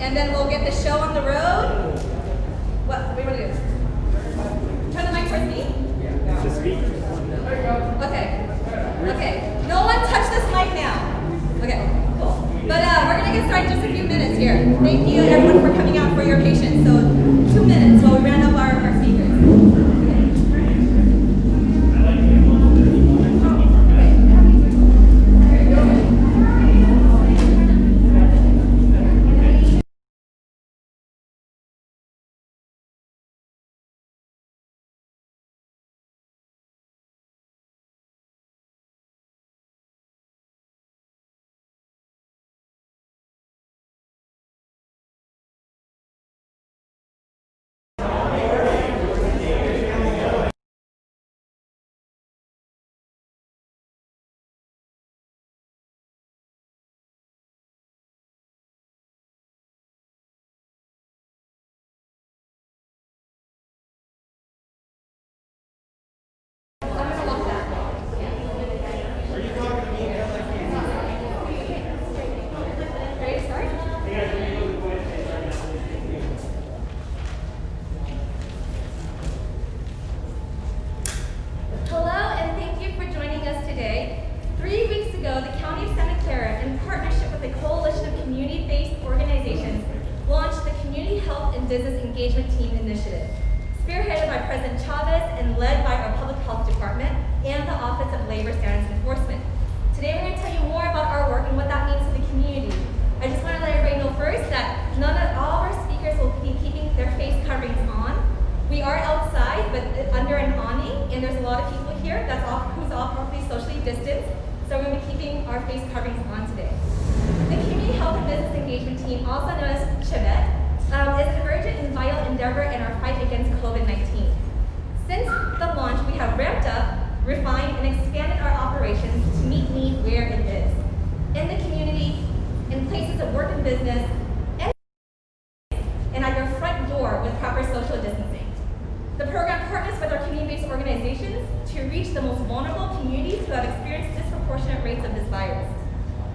and then we'll get the show on the road. What do we want to do? Turn the mic towards me? To speak. Okay. No one touch this mic now. Okay, cool. But we're going to get started in just a few minutes here. Thank you everyone for coming out, for your patience. So 2 minutes while we round up our speakers. Hello, and thank you for joining us today. 3 weeks ago, the County of Santa Clara, in partnership with a coalition of community-based organizations, launched the Community Health and Business Engagement Team Initiative, spearheaded by President Chavez and led by our Public Health Department and the Office of Labor Standards Enforcement. Today, we're going to tell you more about our work and what that means to the community. I just want to let everybody know first that all of our speakers will be keeping their face coverings on. We are outside, but under an awning, and there's a lot of people here who's all properly socially distanced, so we're going to be keeping our face coverings on today. The Community Health and Business Engagement Team, also known as CHBET, is an urgent and vital endeavor in our fight against COVID-19. Since the launch, we have ramped up, refined, and expanded our operations to meet need where it is. In the community, in places of work and business, and at your front door with proper social distancing. The program partners with our community-based organizations to reach the most vulnerable communities who have experienced disproportionate rates of this virus.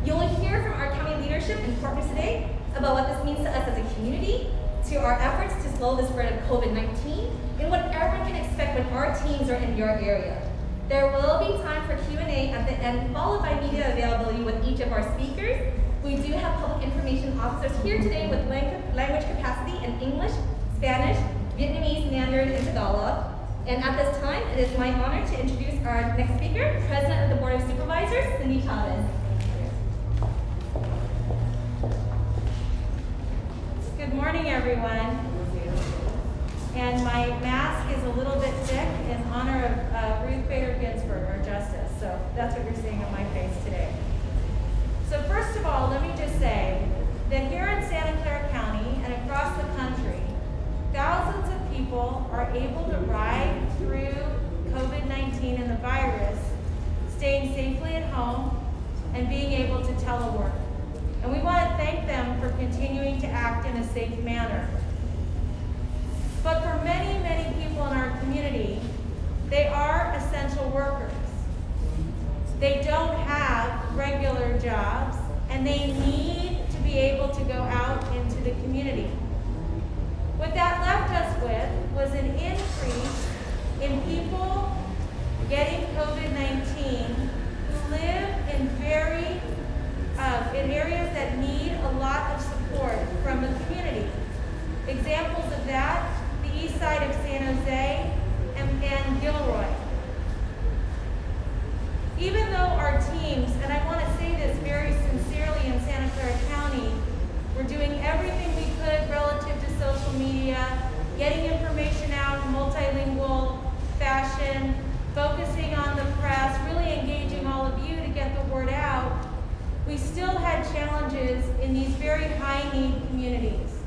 You will hear from our county leadership and partners today about what this means to us as a community, to our efforts to slow the spread of COVID-19, and what everyone can expect when our teams are in your area. There will be time for Q&A at the end, followed by media availability with each of our speakers. We do have public information officers here today with language capacity in English, Spanish, Vietnamese, Mandarin, and Tagalog. And at this time, it is my honor to introduce our next speaker, President of the Board of Supervisors, Cynthia Commoners. Good morning, everyone. And my mask is a little bit thick in honor of Ruth Bader Ginsburg, our justice. So that's what you're seeing on my face today. So first of all, let me just say that here in Santa Clara County and across the country, thousands of people are able to ride through COVID-19 and the virus, staying safely at home and being able to telework. And we want to thank them for continuing to act in a safe manner. But for many, many people in our community, they are essential workers. They don't have regular jobs, and they need to be able to go out into the community. What that left us with was an increase in people getting COVID-19 who live in areas that need a lot of support from the community. Examples of that, the east side of San Jose and Gilroy. Even though our teams, and I want to say this very sincerely in Santa Clara County, we're doing everything we could relative to social media, getting information out in multilingual fashion, focusing on the press, really engaging all of you to get the word out, we still had challenges in these very high-need communities.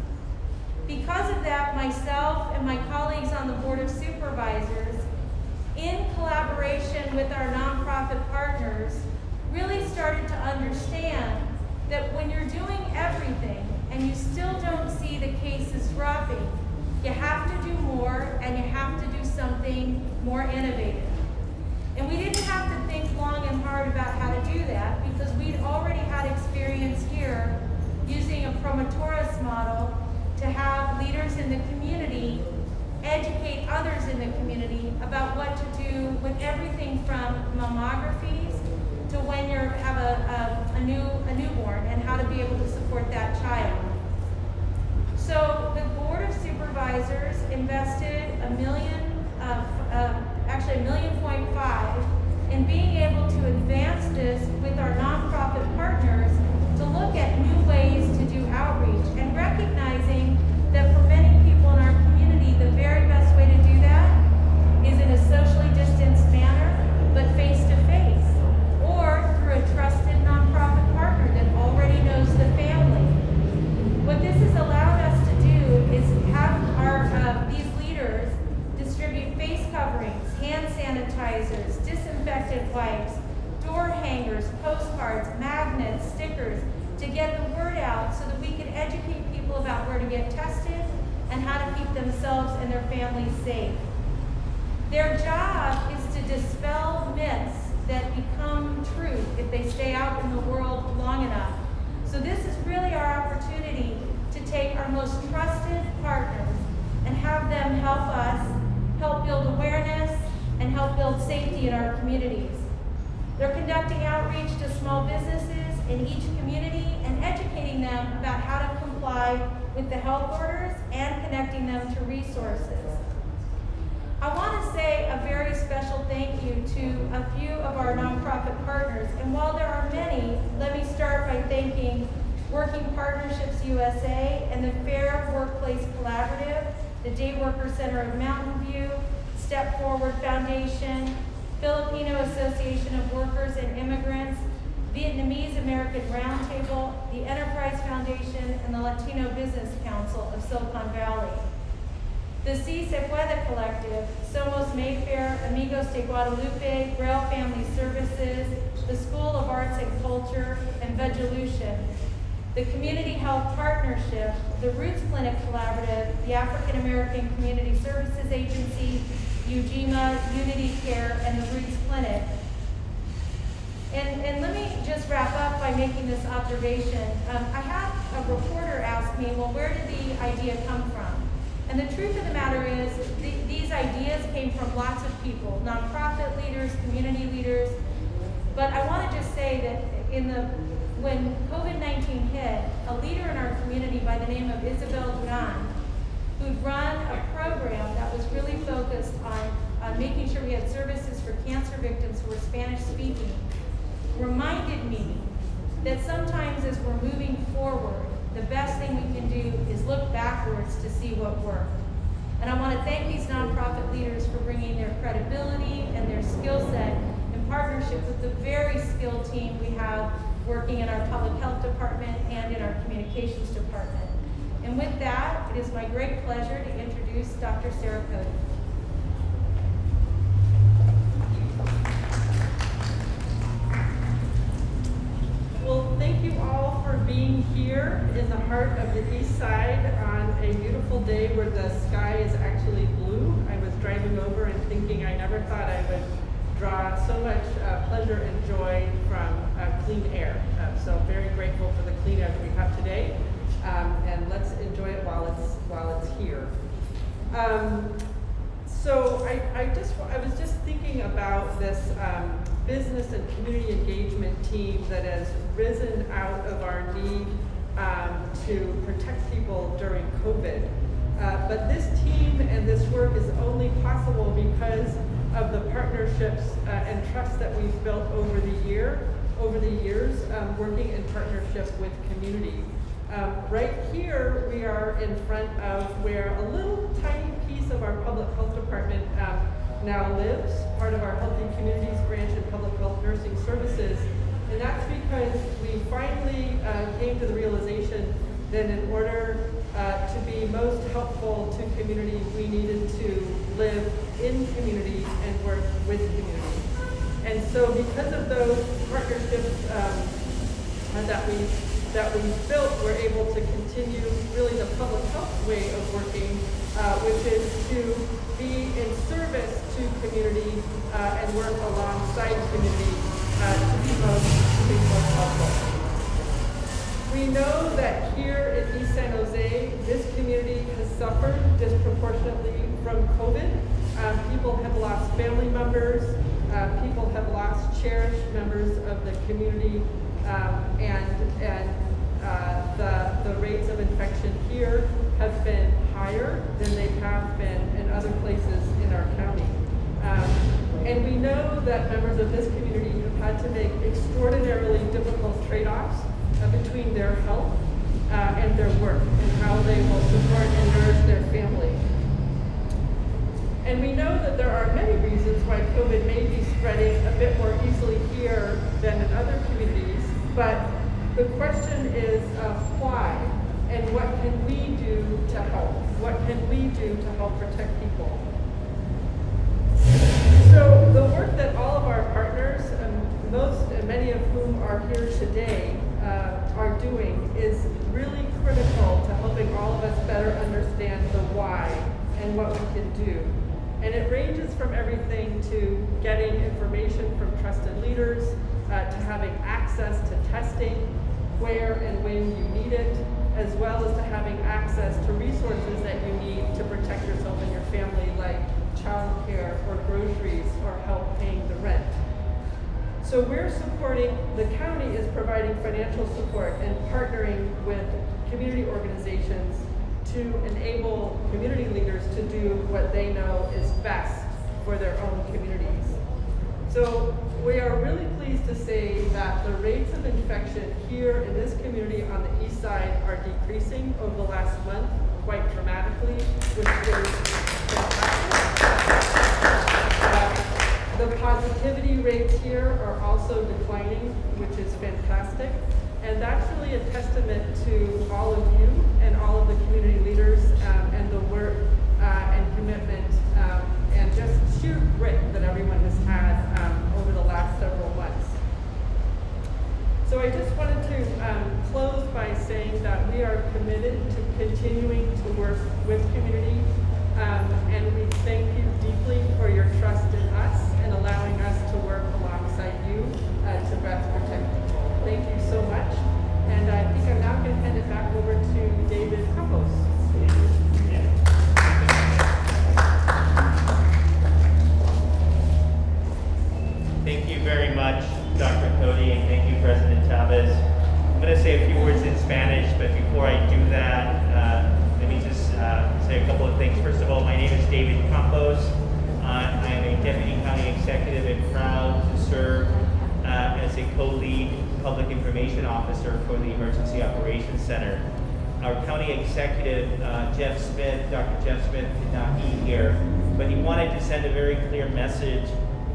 Because of that, myself and my colleagues on the Board of Supervisors, in collaboration with our nonprofit partners, really started to understand that when you're doing everything and you still don't see the cases dropping, you have to do more and you have to do something more innovative. And we didn't have to think long and hard about how to do that because we'd already had experience here using a from a tourist model to have leaders in the community educate others in the community about what to do with everything from mammographies to when you have a newborn and how to be able to support that child. So the Board of Supervisors invested $1.5 million in being able to advance this with our nonprofit partners to look at new ways to do outreach and recognizing that for many people in our community, the very best way to do that is in a socially distanced manner, but face-to-face, or through a trusted nonprofit partner that already knows the family. What this has allowed us to do is have these leaders distribute face coverings, hand sanitizers, disinfectant wipes, door hangers, postcards, magnets, stickers, to get the word out so that we can educate people about where to get tested and how to keep themselves and their families safe. Their job is to dispel myths that become truth if they stay out in the world long enough. So this is really our opportunity to take our most trusted partners and have them help us help build awareness and help build safety in our communities. They're conducting outreach to small businesses in each community and educating them about how to comply with the health orders and connecting them to resources. I want to say a very special thank you to a few of our nonprofit partners, and while there are many, let me start by thanking Working Partnerships USA and the Fair Workplace Collaborative, the Day Worker Center of Mountain View, Step Forward Foundation, Filipino Association of Workers and Immigrants, Vietnamese American Roundtable, the Enterprise Foundation, and the Latino Business Council of Silicon Valley. The CHBET Collective, Somos Mayfair, Amigos de Guadalupe, Braille Family Services, the School of Arts and Culture, and Vegelution. The Community Health Partnership, the Roots Clinic Collaborative, the African American Community Services Agency, UGMA, Unity Care, and the Roots Clinic. And let me just wrap up by making this observation. I had a reporter ask me, well, where did the idea come from? And the truth of the matter is, these ideas came from lots of people, nonprofit leaders, community leaders. But I want to just say that when COVID-19 hit, a leader in our community by the name of Isabel Duran, who'd run a program that was really focused on making sure we had services for cancer victims who were Spanish-speaking, reminded me that sometimes as we're moving forward, the best thing we can do is look backwards to see what worked. And I want to thank these nonprofit leaders for bringing their credibility and their skill set in partnership with the very skilled team we have working in our public health department and in our communications department. And with that, it is my great pleasure to introduce Dr. Sarah Cody. Well, thank you all for being here in the heart of the East Side on a beautiful day where the sky is actually blue. I was driving over and thinking I never thought I would draw so much pleasure and joy from clean air. So very grateful for the clean air that we have today, and let's enjoy it while it's here. So I was just thinking about this business and community engagement team that has risen out of our need to protect people during COVID. But this team and this work is only possible because of the partnerships and trust that we've built over the years, working in partnership with community. Right here, we are in front of where a little tiny piece of our public health department now lives, part of our Healthy Communities branch in Public Health Nursing Services. And that's because we finally came to the realization that in order to be most helpful to community, we needed to live in community and work with community. And so because of those partnerships that we built, we're able to continue really the public health way of working, which is to be in service to community and work alongside community to be most helpful. We know that here in East San Jose, this community has suffered disproportionately from COVID. People have lost family members, people have lost cherished members of the community, and the rates of infection here have been higher than they have been in other places in our county. And we know that members of this community have had to make extraordinarily difficult trade-offs between their health and their work and how they will support and nourish their family. And we know that there are many reasons why COVID may be spreading a bit more easily here than in other communities, but the question is why, and what can we do to help? What can we do to help protect people? So the work that all of our partners, most and many of whom are here today, are doing is really critical to helping all of us better understand the why and what we can do. And it ranges from everything to getting information from trusted leaders, to having access to testing where and when you need it, as well as to having access to resources that you need to protect yourself and your family, like childcare or groceries or help paying the rent. So we're supporting, the county is providing financial support and partnering with community organizations to enable community leaders to do what they know is best for their own communities. So we are really pleased to say that the rates of infection here in this community on the east side are decreasing over the last month quite dramatically, which is fantastic. The positivity rates here are also declining, which is fantastic. And that's really a testament to all of you and all of the community leaders and the work and commitment and just sheer grit that everyone has had over the last several months. So I just wanted to close by saying that we are committed to continuing to work with community, and we thank you deeply for your trust in us and allowing us to work alongside you to best protect people. Thank you so much. And I think I'm now going to hand it back over to David Campos. Thank you very much, Dr. Cody, and thank you, President Chavez. I'm going to say a few words in Spanish, but before I do that, let me just say a couple of things. First of all, my name is David Campos. I'm a Deputy County Executive and proud to serve as a co-lead Public Information Officer for the Emergency Operations Center. Our County Executive, Jeff Smith, Dr. Jeff Smith, could not be here, but he wanted to send a very clear message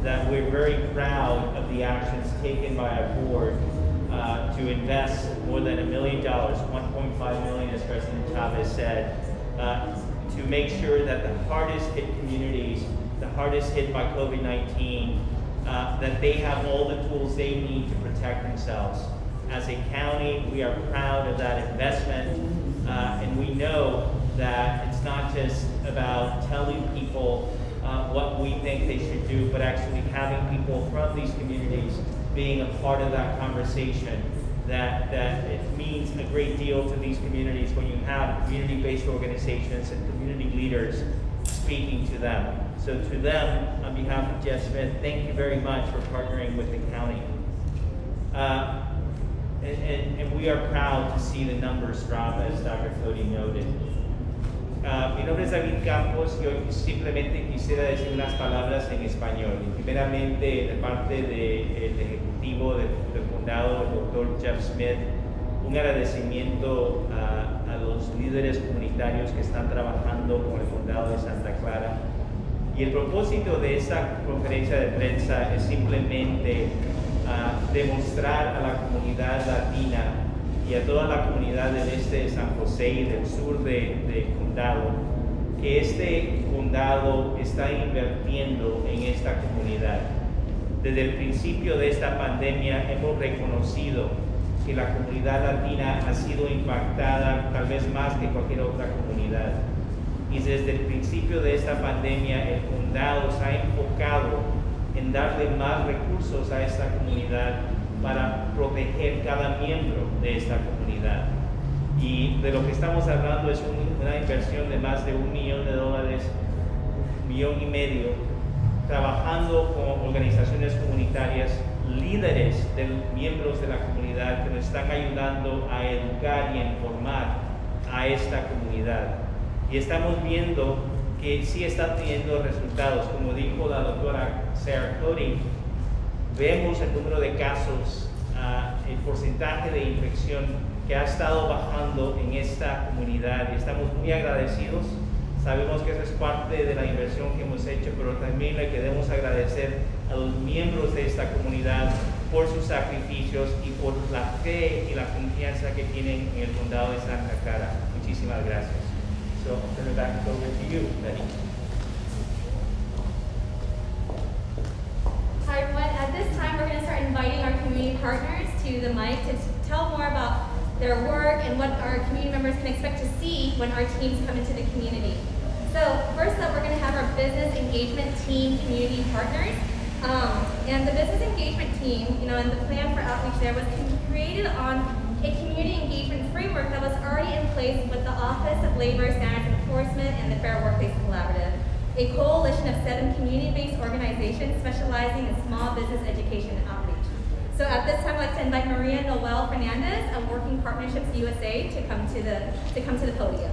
that we're very proud of the actions taken by our board to invest more than $1 million, $1.5 million, as President Chavez said, to make sure that the hardest hit communities, the hardest hit by COVID-19, that they have all the tools they need to protect themselves. As a county, we are proud of that investment, and we know that it's not just about telling people what we think they should do, but actually having people from these communities being a part of that conversation, that it means a great deal to these communities when you have community-based organizations and community leaders speaking to them. So to them, on behalf of Jeff Smith, thank you very much for partnering with the county. And we are proud to see the numbers drop, as Dr. Cody noted. Mi nombre es David Campos y hoy simplemente quisiera decir unas palabras en español. Primeramente, de parte del Ejecutivo del Condado, el Dr. Jeff Smith, un agradecimiento a los líderes comunitarios que están trabajando con el Condado de Santa Clara. Y el propósito de esta conferencia de prensa es simplemente demostrar a la comunidad latina y a toda la comunidad del este de San José y del sur del condado que este condado está invirtiendo en esta comunidad. Desde el principio de esta pandemia hemos reconocido que la comunidad latina ha sido impactada tal vez más que cualquier otra comunidad. Y desde el principio de esta pandemia el condado se ha enfocado en darle más recursos a esta comunidad para proteger cada miembro de esta comunidad. Y de lo que estamos hablando es una inversión de más de $1 millón, $1,5 millones, trabajando con organizaciones comunitarias, líderes de miembros de la comunidad que nos están ayudando a educar y a informar a esta comunidad. Y estamos viendo que sí están teniendo resultados. Como dijo la doctora Sarah Cody, vemos el número de casos, el porcentaje de infección que ha estado bajando en esta comunidad, y estamos muy agradecidos. Sabemos que eso es parte de la inversión que hemos hecho, pero también le queremos agradecer a los miembros de esta comunidad por sus sacrificios y por la fe y la confianza que tienen en el condado de Santa Clara. Muchísimas gracias. So, I'll turn it back over to you, Betty. Hi everyone, at this time we're going to start inviting our community partners to the mic to tell more about their work and what our community members can expect to see when our teams come into the community. So first up, we're going to have our business engagement team community partners. And the business engagement team, and the plan for outreach there was created on a community engagement framework that was already in place with the Office of Labor Standards Enforcement and the Fair Workplace Collaborative, a coalition of 7 community-based organizations specializing in small business education and outreach. So at this time, I'd like to invite Maria Noel Fernandez of Working Partnerships USA to come to the podium.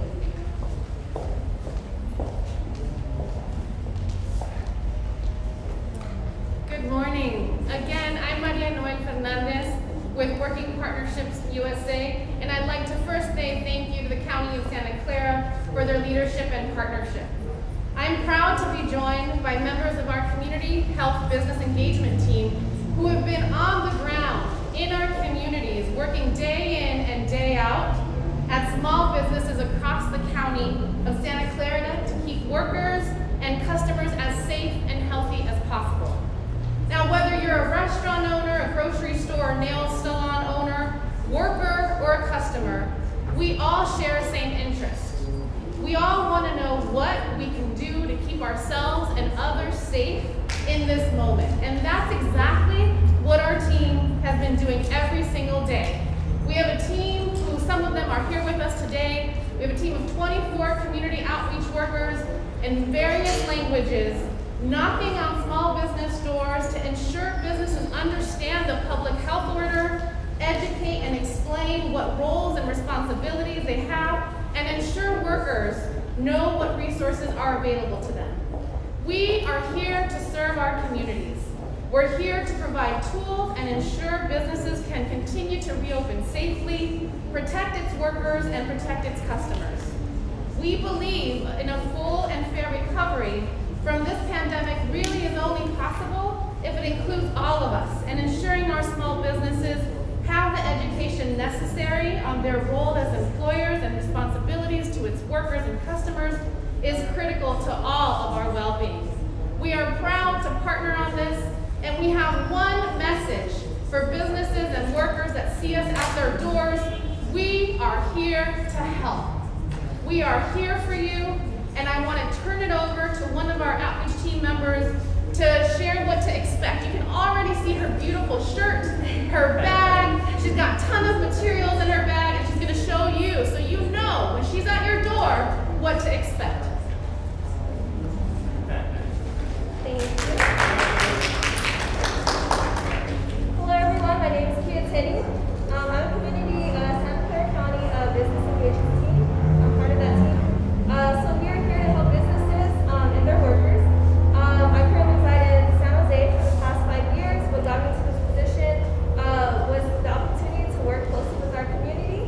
Good morning. Again, I'm Maria Noel Fernandez with Working Partnerships USA, and I'd like to first say thank you to the County of Santa Clara for their leadership and partnership. I'm proud to be joined by members of our Community Health Business Engagement Team who have been on the ground in our communities, working day in and day out at small businesses across the County of Santa Clara to keep workers and customers as safe and healthy as possible. Now, whether you're a restaurant owner, a grocery store, or nail salon owner, worker, or a customer, we all share the same interest. We all want to know what we can do to keep ourselves and others safe in this moment. And that's exactly what our team has been doing every single day. We have a team who, some of them are here with us today. We have a team of 24 community outreach workers in various languages, knocking on small business doors to ensure businesses understand the public health order, educate and explain what roles and responsibilities they have, and ensure workers know what resources are available to them. We are here to serve our communities. We're here to provide tools and ensure businesses can continue to reopen safely, protect its workers, and protect its customers. We believe in a full and fair recovery from this pandemic really is only possible if it includes all of us, and ensuring our small businesses have the education necessary on their role as employers and responsibilities to its workers and customers is critical to all of our well-being. We are proud to partner on this, and we have one message for businesses and workers that see us at their doors. We are here to help. We are here for you, and I want to turn it over to one of our outreach team members to share what to expect. You can already see her beautiful shirt, her bag. She's got a ton of materials in her bag, and she's going to show you so you know when she's at your door what to expect. Thank you. Hello everyone, my name is Cynthia. I'm a community Santa Clara County business engagement team. I'm part of that team. So we are here to help businesses and their workers. I currently reside in San Jose for the past 5 years. What got me to this position was the opportunity to work closely with our community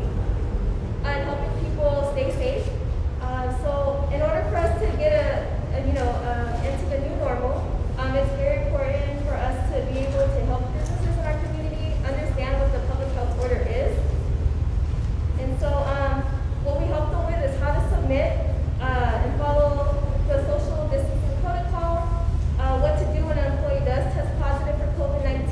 and helping people stay safe. So in order for us to get into the new normal, it's very important for us to be able to help businesses in our community understand what the public health order is. And so what we help them with is how to submit and follow the social distancing protocol, what to do when an employee does test positive for COVID-19,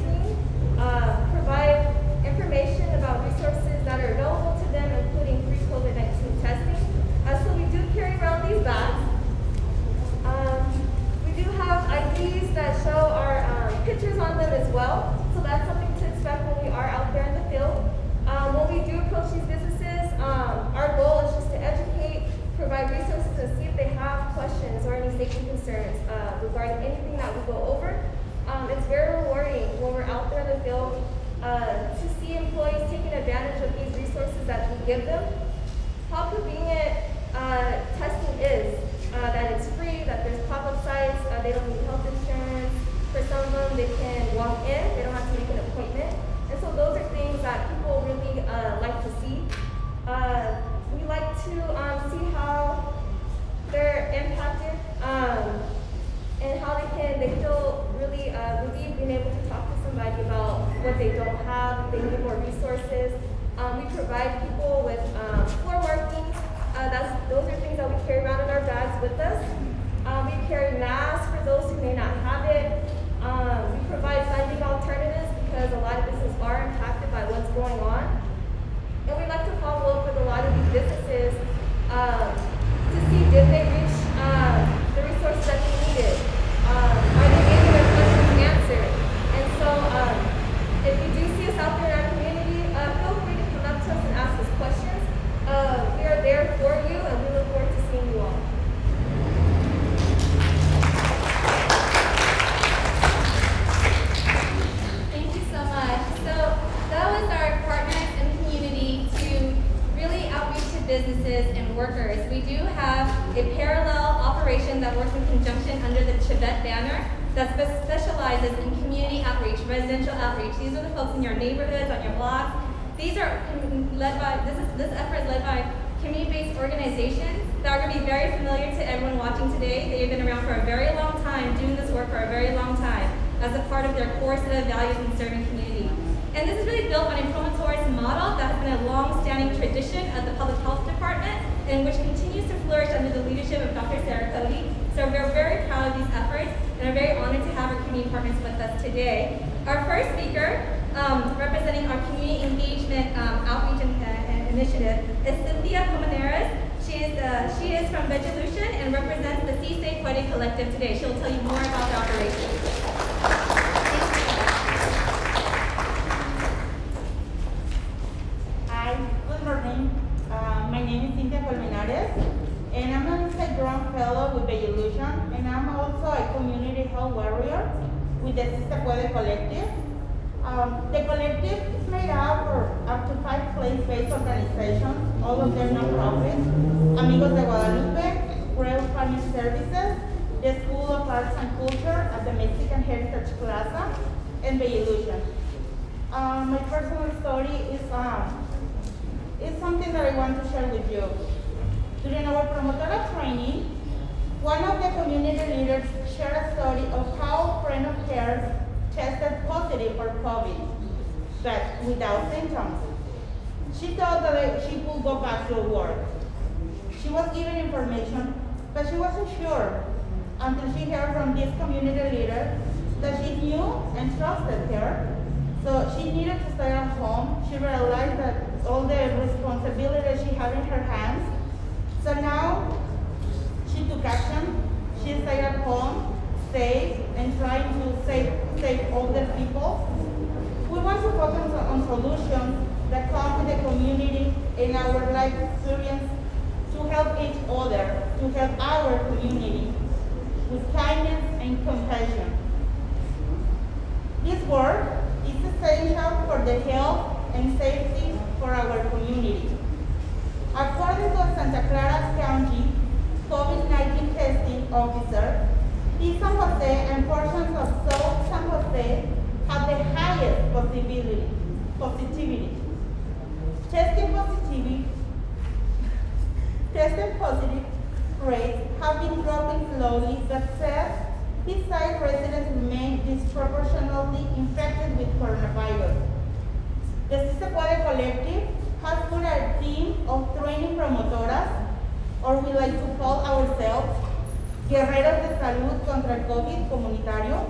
provide information about resources that are available to them, including free COVID-19 testing. So we do carry around these bags. We do have IDs that show our pictures on them as well, so that's something to expect when we are out there in the field. When we do approach these businesses, our goal is just to educate, provide resources, and see if they have questions or any safety concerns regarding anything that we go over. It's very rewarding when we're out there in the field to see employees taking advantage of these resources that we give them. How convenient testing is, that it's free, that there's pop-up sites, they don't need health insurance. For some of them, they can walk in, they don't have to make an appointment. And so those are things that people really like to see. We like to see how they're impacted and how they feel really relieved being able to talk to somebody about what they don't have, they need more resources. We provide people with floor markings. Those are things that we carry around in our bags with us. We carry masks for those who may not have it. We provide funding alternatives because a lot of businesses are impacted by what's going on. And we like to follow up with a lot of these businesses to see did they reach the resources that they needed. Are they getting their questions answered? And so if you do see us out there in our community, feel free to come up to us and ask us questions. We are there for you, and we look forward to seeing you all. Thank you so much. So that was our partners in the community to really outreach to businesses and workers. We do have a parallel operation that works in conjunction under the CHBET banner that specializes in community outreach, residential outreach. These are the folks in your neighborhoods, on your blocks. These are led by, this effort is led by community-based organizations that are going to be very familiar to everyone watching today. They've been around for a very long time, doing this work for a very long time as a part of their core set of values in serving community. And this is really built on a promotoris model that has been a long-standing tradition of the Public Health Department and which continues to flourish under the leadership of Dr. Sarah Cody. So we're very proud of these efforts and are very honored to have our community partners with us today. Our first speaker, representing our community engagement outreach initiative, is Cynthia Commoners. She is from Vegelution and represents the CHBET Collective today. She'll tell you more about the operation. Hi, good morning. My name is Cynthia Commoners, and I'm an inside-ground fellow with Vegelution, and I'm also a community health warrior with the CHBET Collective. The collective is made up of up to 5 place-based organizations, all of them non-profit: Amigos de Guadalupe, Rural Farming Services, the School of Arts and Culture at the Mexican Heritage Plaza, and Vegelution. My personal story is something that I want to share with you. During our promotora training, one of the community leaders shared a story of how a friend of hers tested positive for COVID, but without symptoms. She thought that she could go back to work. She was given information, but she wasn't sure until she heard from this community leader that she knew and trusted her. So she needed to stay at home. She realized that all the responsibility she had in her hands. So now she took action. She stayed at home, safe, and trying to save older people. We want to focus on solutions that come with the community and our life experience to help each other, to help our community with kindness and compassion. This work is essential for the health and safety for our community. According to Santa Clara County COVID-19 testing officer, East San Jose and portions of South San Jose have the highest positivity. Testing positive rates have been dropping slowly, but said these site residents remain disproportionately infected with coronavirus. The CHBET Collective has put a team of training promotoras, or we like to call ourselves Guerreros de Salud contra el COVID Comunitario.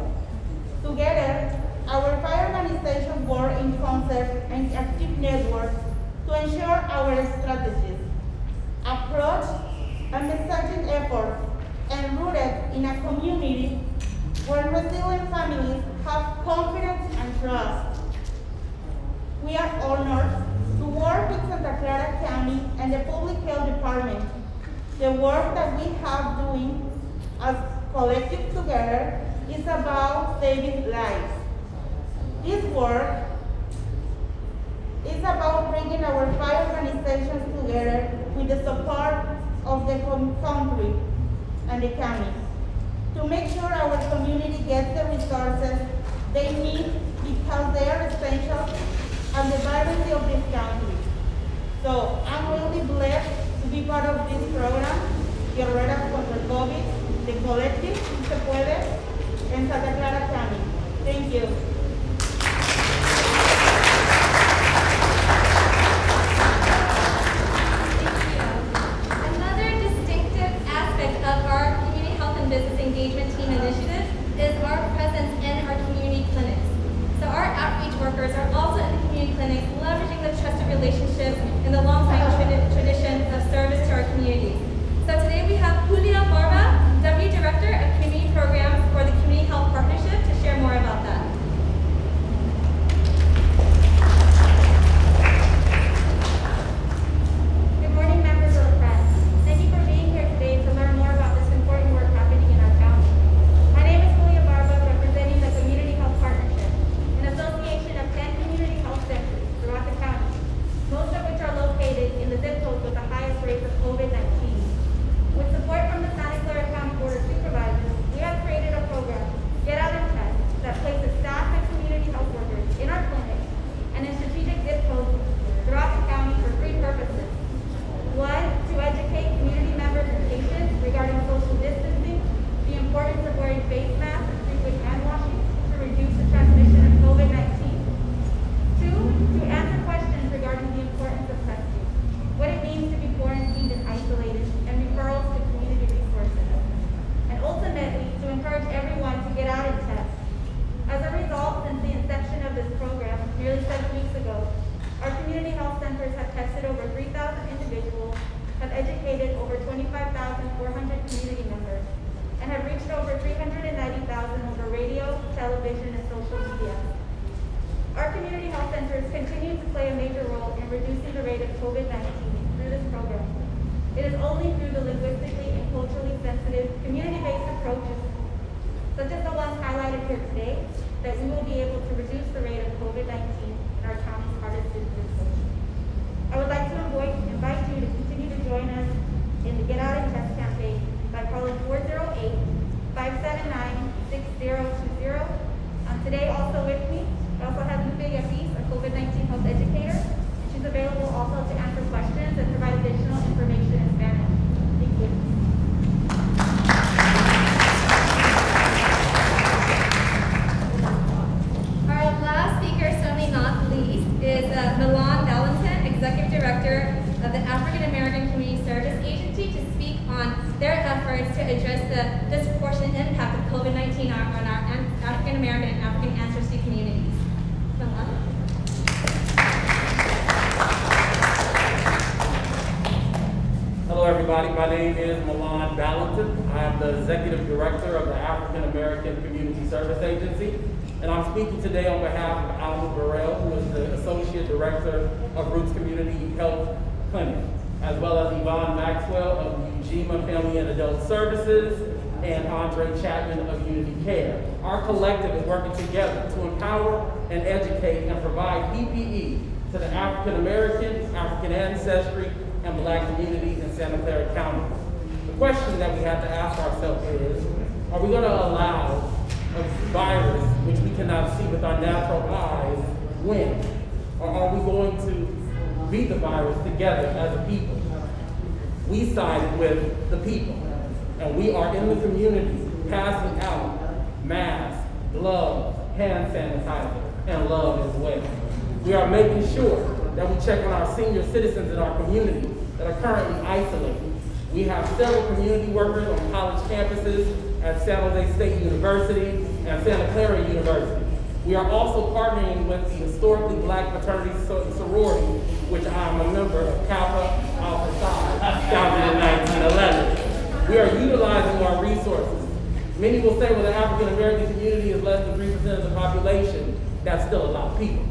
Together, our 5 organizations work in concert and active network to ensure our strategies, approach, and messaging efforts, and rooted in a community where resilient families have confidence and trust. We are honored to work with Santa Clara County and the Public Health Department. The work that we have doing as collective together is about saving lives. This work is about bringing our 5 organizations together with the support of the country and the county to make sure our community gets the resources they need because they are essential and the vibrancy of this country. So I'm really blessed to be part of this program, Guerreras contra el COVID, the collective, Si Se Puede, in Santa Clara County. Thank you. Another distinctive aspect of our Community Health and Business Engagement Team initiative is our presence in our community clinics. So our outreach workers are also in the community clinics, leveraging the trusted relationships and the long-time tradition of service to our communities. So today we have Julia Barba, Deputy Director of Community Programs for the Community Health Partnership, to share more about that. Good morning, members of the press. Thank you for being here today to learn more about this important work happening in our county. My name is Julia Barba, representing the Community Health Partnership, an association of 10 community health centers throughout the county, most of which are located in the zip codes with the highest rates of COVID-19. With support from the Santa Clara County Board of Supervisors, we have created a program, Get Out and Test, that places staff and community health workers in our clinics and in strategic zip codes throughout the county for 3 purposes. 1, to educate community members and patients regarding social distancing, the importance of wearing face masks and frequent hand washing to reduce the transmission of COVID-19. 2, to answer questions regarding the importance of testing, what it means to be quarantined and isolated, and referrals to community resources. And ultimately, to encourage everyone to get out and test. As a result, since the inception of this program, nearly 7 weeks ago, our community health centers have tested over 3,000 individuals, have educated over 25,400 community members, and have reached over 390,000 over radio, television, and social media. Our community health centers continue to play a major role in reducing the rate of COVID-19 through this program. It is only through the linguistically and culturally sensitive, community-based approaches, such as the ones highlighted here today, that we will be able to reduce the rate of COVID-19 in our county's hardest hit districts. I would like to invite you to continue to join us in the Get Out and Test campaign by calling 408-579-6020. Today also with me, I also have Lupe Yapis, a COVID-19 health educator, and she's available also to answer questions and provide additional information in Spanish. Thank you. Our last speaker, certainly not least, is Milan Valentin, Executive Director of the African American Community Service Agency, to speak on their efforts to address the disproportionate impact of COVID-19 on our African American and African ancestry communities. Milan? Hello everybody, my name is Milan Valentin. I am the Executive Director of the African American Community Service Agency, and I'm speaking today on behalf of Alma Burrell, who is the Associate Director of Roots Community Health Clinic, as well as Yvonne Maxwell of Ujima Family and Adult Services, and Andre Chapman of Unity Care. Our collective is working together to empower and educate and provide PPE to the African American, African ancestry, and Black communities in Santa Clara County. The question that we have to ask ourselves is, are we going to allow a virus, which we cannot see with our natural eyes, win? Or are we going to beat the virus together as a people? We sided with the people, and we are in the community passing out masks, gloves, hand sanitizer, and love as well. We are making sure that we check on our senior citizens in our community that are currently isolated. We have several community workers on college campuses at San Jose State University and Santa Clara University. We are also partnering with the historically Black fraternity sorority, which I am a member of Kappa Alpha Psi, founded in 1911. We are utilizing our resources. Many will say, well, the African American community is less than 3% of the population. That's still a lot of people.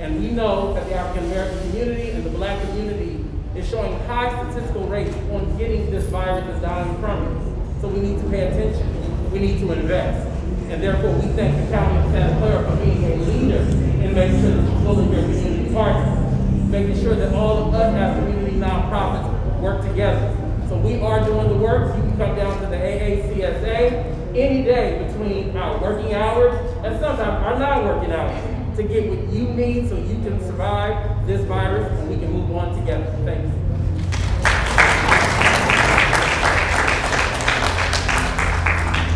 And we know that the African American community and the Black community is showing high statistical rates on getting this virus that's dying from it. So we need to pay attention. We need to invest. And therefore, we thank the County of Santa Clara for being a leader in making sure that you're pulling your community partners, making sure that all of us as community nonprofits work together. So we are doing the work. You can come down to the AACSA any day between our working hours and sometimes our non-working hours to get what you need so you can survive this virus and we can move on together. Thank you.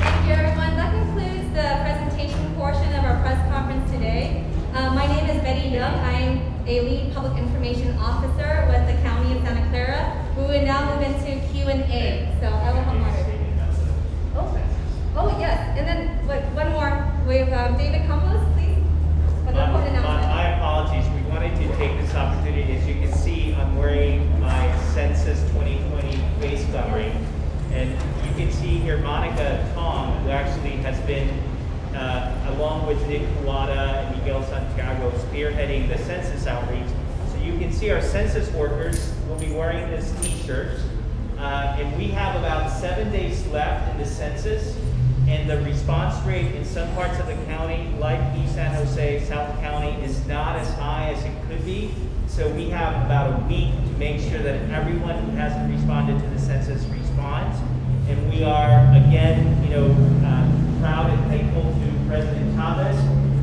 Thank you, everyone. That concludes the presentation portion of our press conference today. My name is Betty Young. I'm a lead public information officer with the County of Santa Clara. We will now move into Q&A. So I will help moderate. Oh, yes. And then one more. We have David Campos, please. My apologies. We wanted to take this opportunity. As you can see, I'm wearing my Census 2020 face covering. And you can see here Monica Tong, who actually has been, along with Nick Kuwata and Miguel Santiago, spearheading the census outreach. So you can see our census workers will be wearing this t-shirt. And we have about 7 days left in the census. And the response rate in some parts of the county, like East San Jose, South County, is not as high as it could be. So we have about a week to make sure that everyone who hasn't responded to the census responds. And we are, again, proud and thankful to President Thomas,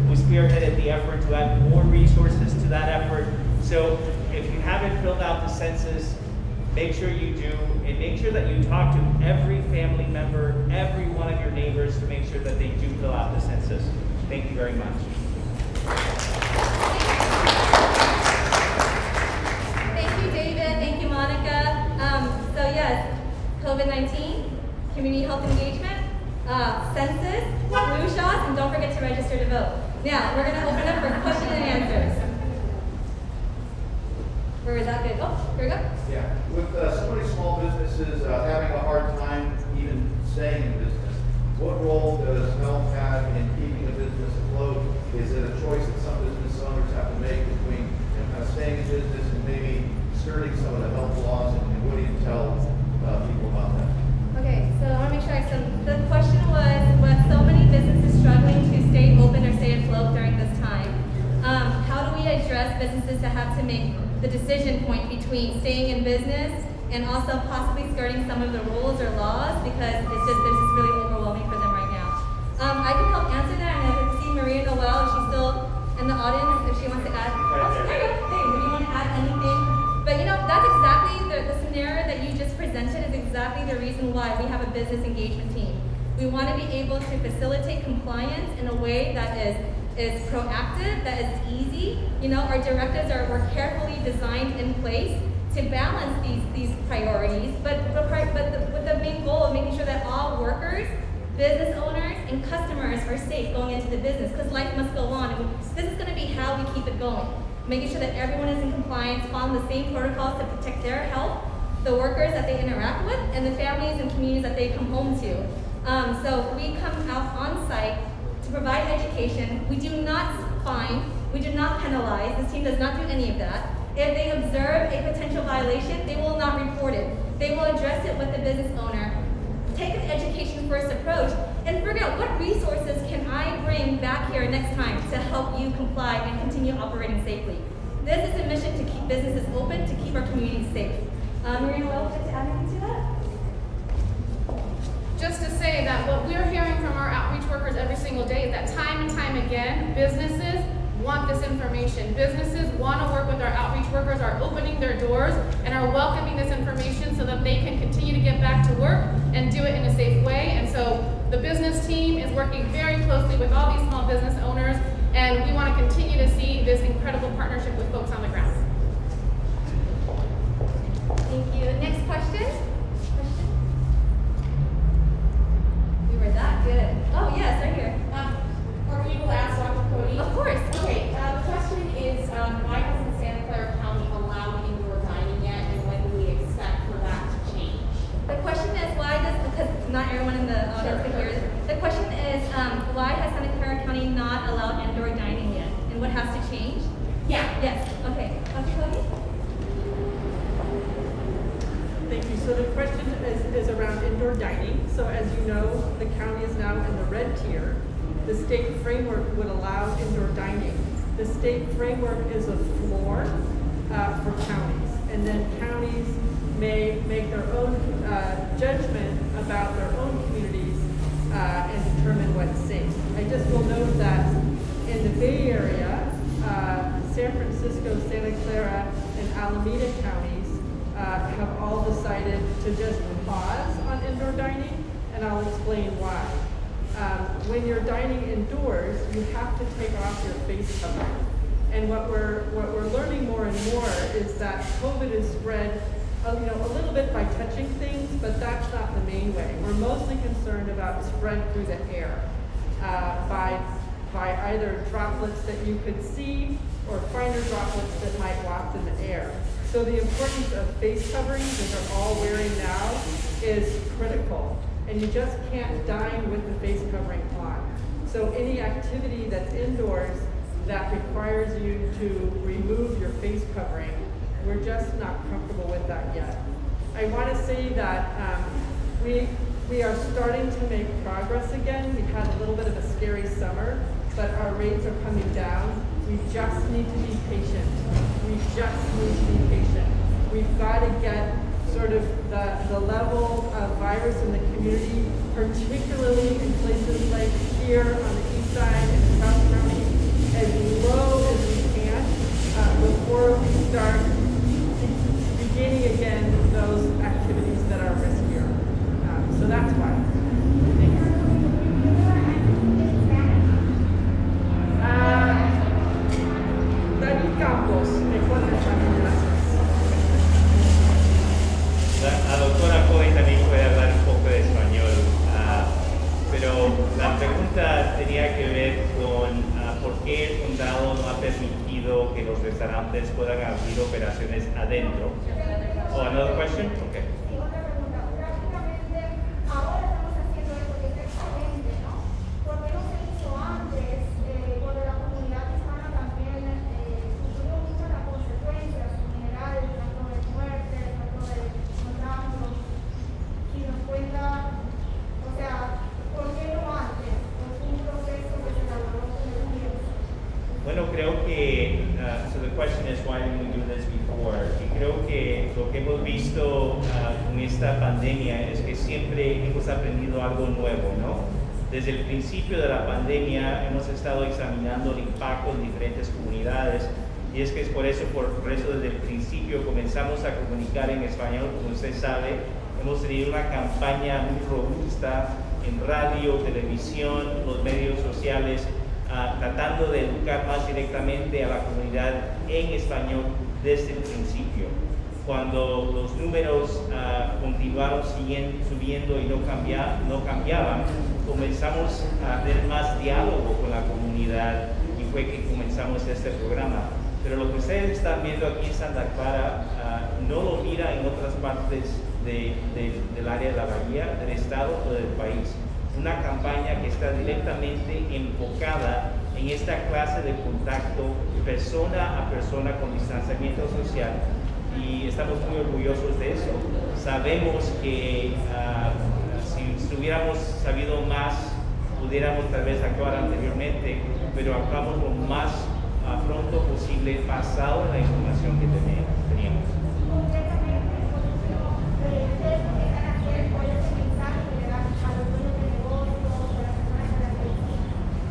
who spearheaded the effort to add more resources to that effort. So if you haven't filled out the census, make sure you do, and make sure that you talk to every family member, every one of your neighbors to make sure that they do fill out the census. Thank you very much. Thank you, David. Thank you, Monica. So yes, COVID-19, community health engagement, census, flu shots, and don't forget to register to vote. Now, we're going to open up for question and answers. Where is that good? Oh, here we go. Yeah, with so many small businesses having a hard time even staying in business, what role does health have in keeping a business afloat? Is it a choice that some business owners have to make between kind of staying in business and maybe skirting some of the health laws? And what do you tell people about that? Okay, so I want to make sure the question was, with so many businesses struggling to stay open or stay afloat during this time, how do we address businesses that have to make the decision point between staying in business and also possibly skirting some of the rules or laws because it's just really overwhelming for them right now. I can help answer that, and I can see Maria Noel, if she's still in the audience, if she wants to add. Oh, there you go. Hey, do you want to add anything? But that's exactly the scenario that you just presented is exactly the reason why we have a business engagement team. We want to be able to facilitate compliance in a way that is proactive, that is easy. Our directives were carefully designed in place to balance these priorities, but with the main goal of making sure that all workers, business owners, and customers are safe going into the business, because life must go on. And this is going to be how we keep it going, making sure that everyone is in compliance, following the same protocols to protect their health, the workers that they interact with, and the families and communities that they come home to. So we come out on site to provide education. We do not fine, we do not penalize. This team does not do any of that. If they observe a potential violation, they will not report it. They will address it with the business owner. Take an education first approach and figure out what resources can I bring back here next time to help you comply and continue operating safely. This is a mission to keep businesses open, to keep our communities safe. Maria, would you like to add anything to that? Just to say that what we're hearing from our outreach workers every single day is that time and time again, businesses want this information. Businesses want to work with our outreach workers, are opening their doors and are welcoming this information so that they can continue to get back to work and do it in a safe way. And so the business team is working very closely with all these small business owners, and we want to continue to see this incredible partnership with folks on the ground. Thank you. Next question? We were that good. Oh, yes, right here. Are we able to ask Dr. Cody? Of course. Okay, the question is, why hasn't Santa Clara County allowed indoor dining yet, and when do we expect for that to change? The question is because not everyone in the audience can hear this. The question is, why has Santa Clara County not allowed indoor dining yet? And what has to change? Yeah, Yes, okay. Dr. Cody? Thank you. So the question is around indoor dining. So as you know, the county is now in the red tier. The state framework would allow indoor dining. The state framework is a floor for counties. And then counties may make their own judgment about their own communities and determine what's safe. I just will note that in the Bay Area, San Francisco, Santa Clara, and Alameda counties have all decided to just pause on indoor dining, and I'll explain why. When you're dining indoors, you have to take off your face covering. And what we're learning more and more is that COVID is spread a little bit by touching things, but that's not the main way. We're mostly concerned about spread through the air by either droplets that you could see or finer droplets that might waft in the air. So the importance of face coverings that they're all wearing now is critical. And you just can't dine with the face covering on. So any activity that's indoors that requires you to remove your face covering, we're just not comfortable with that yet. I want to say that we are starting to make progress again. We had a little bit of a scary summer, but our rates are coming down. We just need to be patient. We just need to be patient. We've got to get sort of the level of virus in the community, particularly in places like here on the east side and South County, as low as we can before we start beginning again those activities that are riskier. So that's why. Thank you. David Campos, La doctora Cody también puede hablar un poco de español, pero la pregunta tenía que ver con por qué el condado no ha permitido que los restaurantes puedan abrir operaciones adentro. Oh, another question? Okay. Sí, otra pregunta. Prácticamente ahora estamos haciendo esto que es excelente, ¿no? ¿Por qué no se hizo antes? Cuando la comunidad hispana también sufrió mucho las consecuencias en general, tanto de muerte, tanto de contagio. Y nos cuenta, o sea, ¿por qué no antes? ¿Por un proceso que se elaboró con el tiempo? Bueno, creo que, so the question is why didn't we do this before? Y creo que lo que hemos visto con esta pandemia es que siempre hemos aprendido algo nuevo, ¿no? Desde el principio de la pandemia hemos estado examinando el impacto en diferentes comunidades y es que es por eso desde el principio comenzamos a comunicar en español, como usted sabe, hemos tenido una campaña muy robusta en radio, televisión, los medios sociales, tratando de educar más directamente a la comunidad en español desde el principio. Cuando los números continuaron subiendo y no cambiaban, comenzamos a tener más diálogo con la comunidad y fue que comenzamos este programa. Pero lo que ustedes están viendo aquí en Santa Clara no lo mira en otras partes del área de la bahía, del estado o del país. Una campaña que está directamente enfocada en esta clase de contacto persona a persona con distanciamiento social y estamos muy orgullosos de eso. Sabemos que si hubiéramos sabido más, pudiéramos tal vez actuar anteriormente, pero actuamos lo más pronto posible basado en la información que teníamos.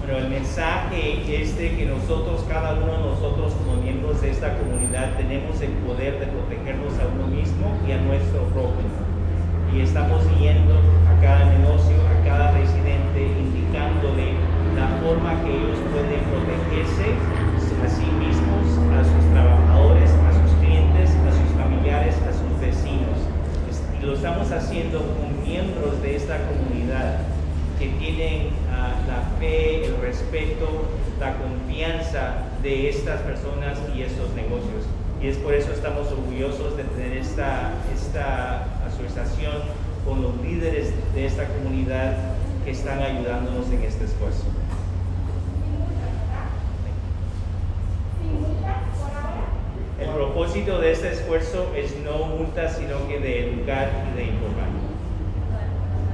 Bueno, el mensaje es de que nosotros, cada uno de nosotros como miembros de esta comunidad, tenemos el poder de protegernos a uno mismo y a nuestro prójimo. Y estamos yendo a cada negocio, a cada residente, indicándole la forma que ellos pueden protegerse a sí mismos, a sus trabajadores, a sus clientes, a sus familiares, a sus vecinos. Y lo estamos haciendo con miembros de esta comunidad que tienen la fe, el respeto, la confianza de estas personas y estos negocios. Y es por eso estamos orgullosos de tener esta asociación con los líderes de esta comunidad que están ayudándonos en este esfuerzo. Sin muchas, por ahora propósito de este esfuerzo es no multas, sino que de educar y de informar.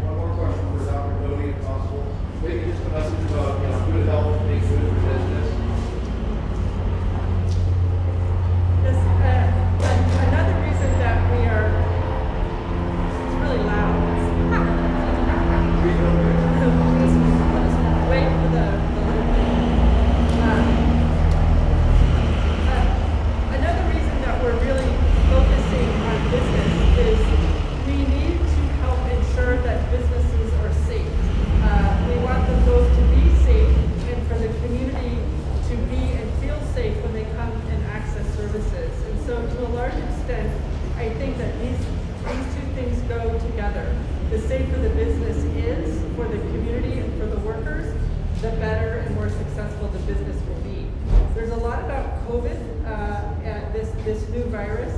One more question for Dr. Cody, if possible. Maybe just a message about, good health, being good for business. This, another reason that we are, it's really loud. Just wait for the little thing. Another reason that we're really focusing on business is we need to help ensure that businesses are safe. We want them both to be safe and for the community to be and feel safe when they come and access services. And so to a large extent, I think that these two things go together. The safer the business is for the community and for the workers, the better and more successful the business will be. There's a lot about COVID, and this new virus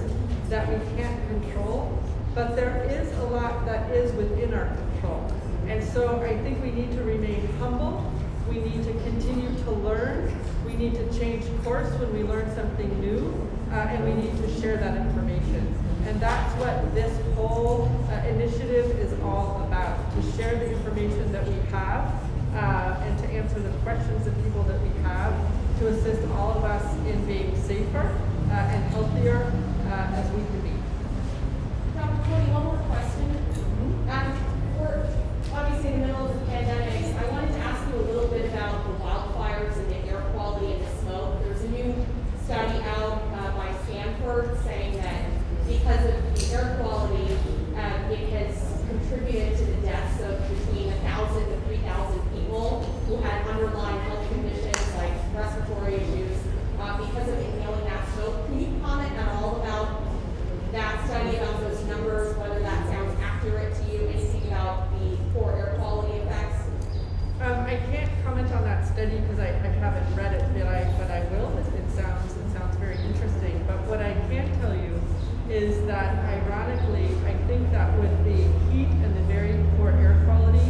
that we can't control, but there is a lot that is within our control. And so I think we need to remain humble. We need to continue to learn. We need to change course when we learn something new, and we need to share that information. And that's what this whole initiative is all about, to share the information that we have and to answer the questions of people that we have, to assist all of us in being safer and healthier as we can be. Dr. Cody, one more question. We're obviously in the middle of the pandemic. I wanted to ask you a little bit about the wildfires and the air quality and the smoke. There's a new study out by Stanford saying that because of the air quality, it has contributed to the deaths of between 1,000 to 3,000 people who had underlying health conditions like respiratory issues because of inhaling that smoke. Can you comment at all about that study, about those numbers, whether that sounds accurate to you, anything about the poor air quality effects? I can't comment on that study because I haven't read it, but I will. It sounds very interesting. But what I can tell you is that ironically, I think that with the heat and the very poor air quality,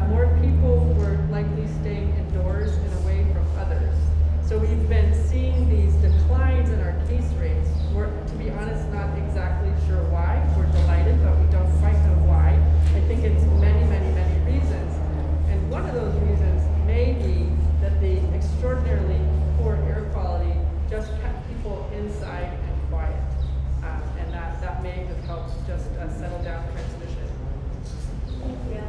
more people were likely staying indoors and away from others. So we've been seeing these declines in our case rates. We're, to be honest, not exactly sure why. We're delighted, but we don't quite know why. I think it's many, many, many reasons. And one of those reasons may be that the extraordinarily poor air quality just kept people inside and quiet. And that may have helped just settle down transmission. Thank you.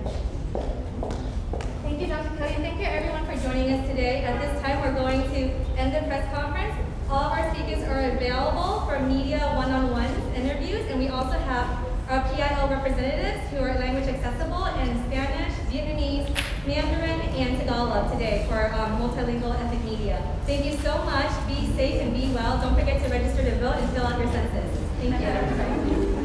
Thank you, Dr. Cody, and thank you everyone for joining us today. At this time, we're going to end the press conference. All of our speakers are available for media one-on-one interviews, and we also have our PIL representatives who are language accessible in Spanish, Vietnamese, Mandarin, and Tagalog today for multilingual ethnic media. Thank you so much. Be safe and be well. Don't forget to register to vote and fill out your census. Thank you.